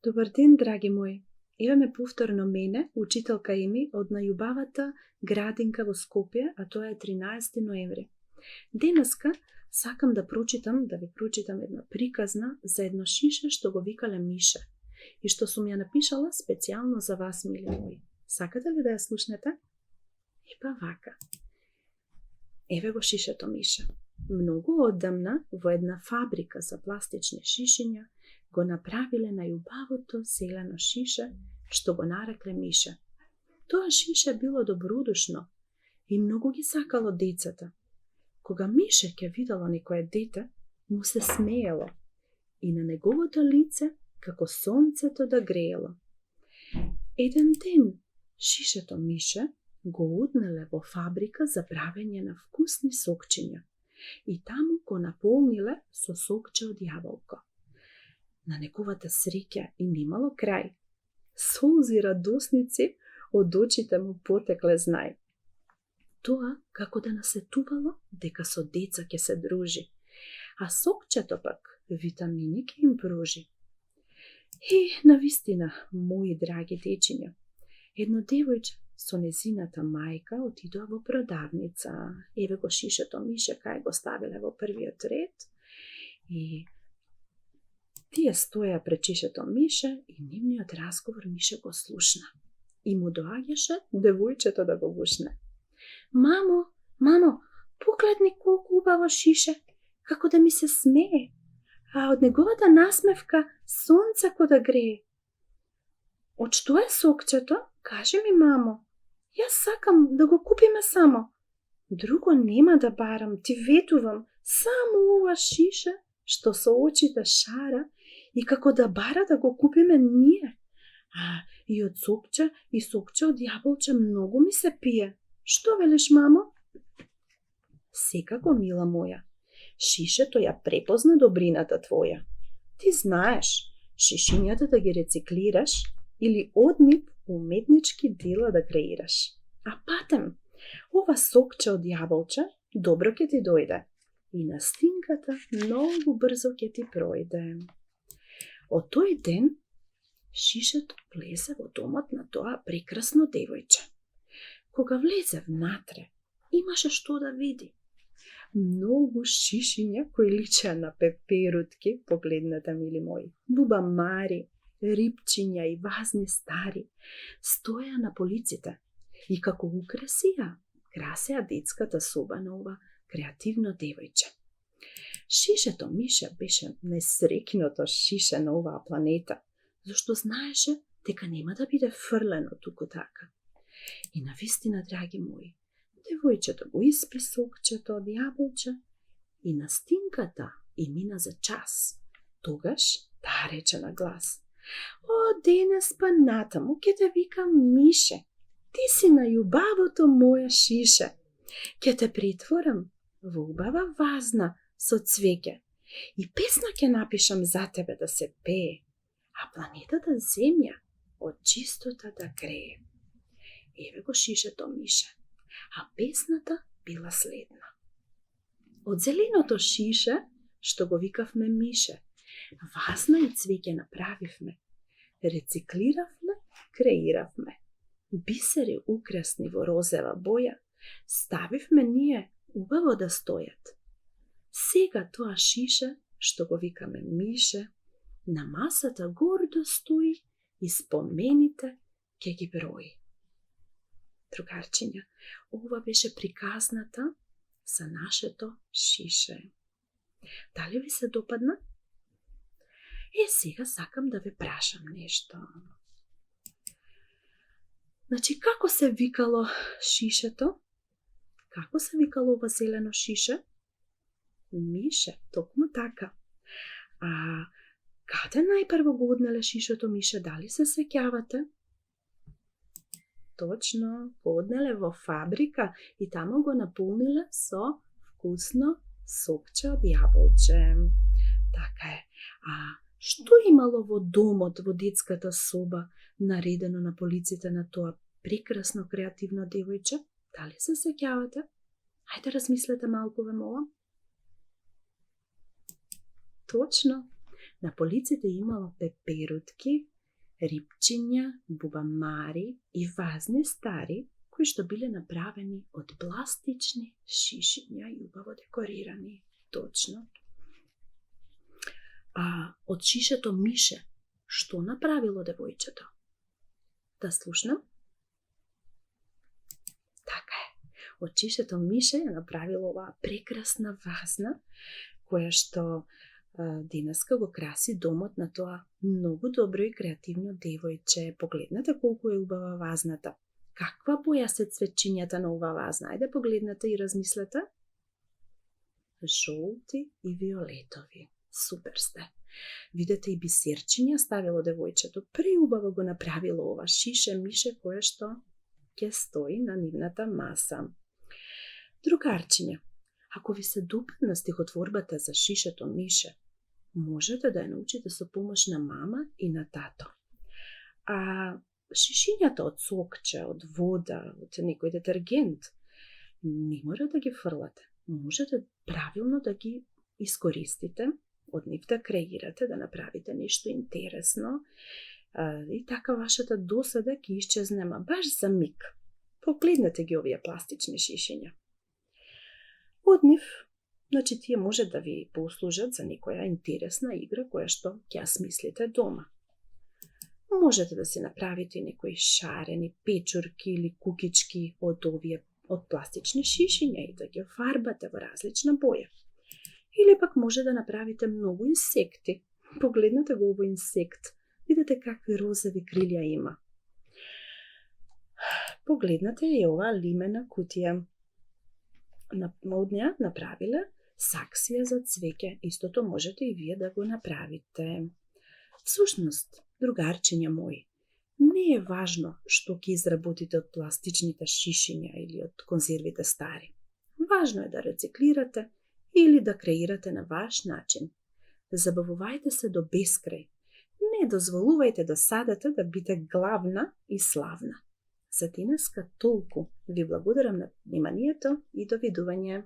Добар ден, драги мои. Еве ме повторно мене, учителка Еми од најубавата градинка во Скопје, а тоа е 13 ноември. Денеска сакам да ви прочитам една приказна за едно шише што го викале Мише и што сум ја напишала специјално за вас, мили мои. Сакате ли да ја слушнете? Епа вака. Еве го шишето Мише. Многу оддамна во една фабрика за пластични шишиња го направиле најубавото зелено шише, што го нарекле Мише. Тоа шише било добродушно и многу ги сакало децата. Кога Мише ќе видело некое дете, му се смеело и на неговото лице како сонцето да греело. Еден ден шишето Мише го однеле во фабрика за правење на вкусни сокчиња и таму го наполниле со сокче од јаболко. На неговата среќа и немало крај. Солзи радосници од очите му потекле знај. Тоа како да насетувало дека со деца ќе се дружи, а сокчето пак витамини ќе им пружи. И навистина, мои драги дечиња, едно девојче со незината мајка отидоа во продавница. Еве го шишето Мише кај го ставиле во првиот ред и тие стоја пред шишето Мише и нивниот разговор Мише го слушна. И му доаѓаше девојчето да го гушне. Мамо, погледни колку убаво шише, како да ми се смее, а од неговата насмевка сонцеко да грее. Од што е сокчето? Кажи ми, мамо. Јас сакам да го купиме само. Друго нема да барам, ти ветувам, само ова шише што со очите шара и како да бара да го купиме ние. А и од сокче и сокче од јаболче многу ми се пие. Што велиш, мамо? Секако, мила моја. Шишето ја препозна добрината твоја. Ти знаеш, шишињата да ги рециклираш или од нив уметнички дела да креираш. А патем, ова сокче од јаболче добро ќе ти дојде и настинката многу брзо ќе ти пројде. Од тој ден шишето влезе во домот на тоа прекрасно девојче. Кога влезе внатре, имаше што да види. Многу шишиња кои личеа на пеперутки, погледнете, мили мои, бубамари, рипчиња и вазни стари, стоеа на полиците и како красеа детската соба на ова креативно девојче. Шишето Мише беше најсреќното шише на оваа планета, зашто знаеше дека нема да биде фрлено туку така. И навистина, драги мои, девојчето го испи сокчето од јаболче и настинката и мина за час. Тогаш таа рече на глас: О, денес па натаму ќе те викам Мише. Ти си најубавото моја шише. Ќе те притворам во убава вазна со цвеќе и песна ќе напишам за тебе да се пее, а планетата Земја од чистота да грее. Еве го шишето Мише, а песната била следна. Од зеленото шише, што го викавме Мише, вазна и цвеќе направивме, рециклиравме, креиравме. Бисери украсни во розева боја, ставивме ние убаво да стојат. Сега тоа шише, што го викаме Мише, на масата гордо стои и спомените ќе ги брои. Другарчиња, ова беше приказната за нашето шише. Дали ви се допадна? Сега сакам да ве прашам нешто. Значи, како се викало шишето? Како се викало ова зелено шише? Мише, токму така. А каде најпрво го однеле шишето Мише, дали се сеќавате? Точно, го однеле во фабрика и таму го наполниле со вкусно сокче од јаболче. Така е. А што имало во домот, во детската соба, наредено на полиците на тоа прекрасно креативно девојче? Дали се сеќавате? Хајде размислете малку, ве молам. Точно, на полиците имало пеперутки, рибчиња, бубамари и вазни стари, кои што биле направени од пластични шишиња и убаво декорирани. Точно. А од шишето мише, што направило девојчето? Да слушнам? Така е. Од шишето мише ја направило оваа прекрасна вазна, која што денеска го краси домот на тоа многу добро и креативно девојче. Погледнете колку е убава вазната. Каква боја се цвечињата на оваа вазна? Ајде погледнете и размислете. Жолти и виолетови. Супер сте. Видете и бисерчиња ставило девојчето. Преубаво го направило ова шише мише кое што ќе стои на нивната маса. Другарчиња, ако ви се допадна стихотворбата за шишето мише, можете да ја научите со помош на мама и на тато. А шишињата од сокче, од вода, од некој детергент, не мора да ги фрлате. Можете правилно да ги искористите, од нив да креирате, да направите нешто интересно и така вашата досада ќе исчезнема баш за миг. Погледнете ги овие пластични шишиња. Од нив, значи тие може да ви послужат за некоја интересна игра која што ќе ја смислите дома. Можете да си направите некои шарени печурки или кукички од пластични шишиња и да ги офарбате во различна боја. Или пак може да направите многу инсекти. Погледнете го овој инсект. Видете какви розови крилја има. Погледнете и оваа лимена кутија. Од неа направиле саксија за цвеќе. Истото можете и вие да го направите. Всушност, другарчиња мои, не е важно што ќе изработите од пластичните шишиња или од конзервите стари. Важно е да рециклирате или да креирате на ваш начин. Забавувајте се до бескрај. Не дозволувајте досадата да биде главна и славна. За денеска толку. Ви благодарам на вниманието и довидување.